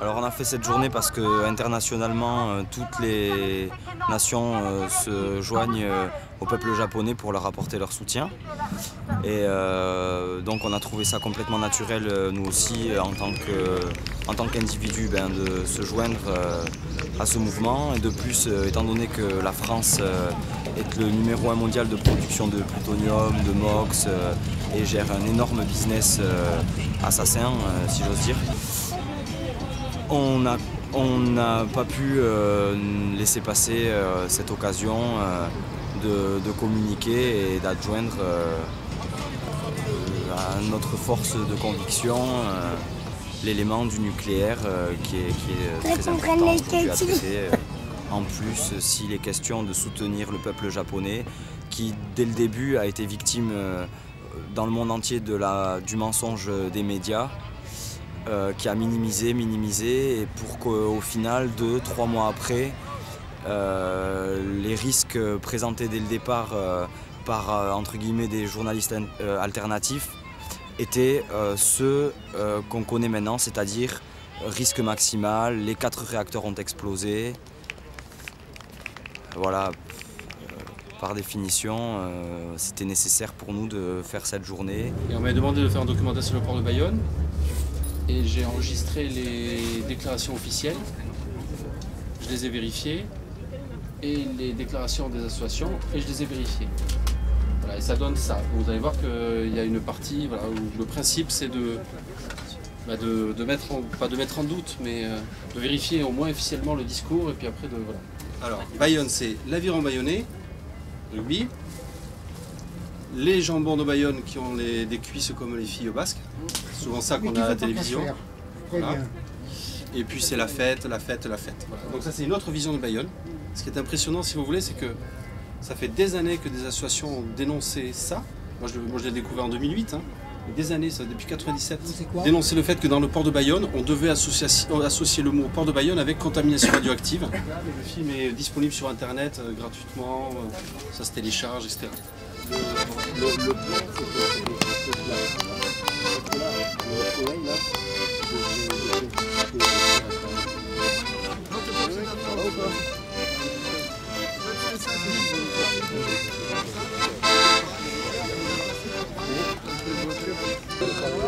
Alors on a fait cette journée parce que internationalement toutes les nations se joignent au peuple japonais pour leur apporter leur soutien. Et donc on a trouvé ça complètement naturel nous aussi en tant qu'individu de se joindre à ce mouvement. Et de plus, étant donné que la France est le numéro 1 mondial de production de plutonium, de MOX et gère un énorme business assassin, si j'ose dire, on n'a pas pu laisser passer cette occasion de communiquer et d'adjoindre à notre force de conviction l'élément du nucléaire qui est très important aujourd'hui à traiter. En plus, s'il est question de soutenir le peuple japonais qui, dès le début, a été victime dans le monde entier du mensonge des médias, qui a minimisé, et pour qu'au final, 2-3 mois après, les risques présentés dès le départ par entre guillemets des journalistes alternatifs étaient ceux qu'on connaît maintenant, c'est-à-dire risque maximal, les 4 réacteurs ont explosé. Voilà, par définition, c'était nécessaire pour nous de faire cette journée. Et on m'a demandé de faire un documentaire sur le port de Bayonne. Et j'ai enregistré les déclarations officielles, je les ai vérifiées, et les déclarations des associations, et je les ai vérifiées. Voilà, et ça donne ça. Vous allez voir qu'il y a une partie où le principe c'est pas de mettre en doute, mais de vérifier au moins officiellement le discours, et puis après voilà. Alors, Bayonne, c'est l'aviron bayonnais, rugby. Les jambons de Bayonne qui ont des cuisses comme les filles au basque. C'est souvent ça qu'on a à la télévision. Voilà. Et puis c'est la fête. Voilà. Donc ça c'est une autre vision de Bayonne. Ce qui est impressionnant si vous voulez, c'est que ça fait des années que des associations ont dénoncé ça. Moi je l'ai découvert en 2008. Des années, ça, depuis 97. Dénoncer le fait que dans le port de Bayonne, on devait associer le mot port de Bayonne avec contamination radioactive. Le film est disponible sur internet gratuitement, ça se télécharge, etc. Le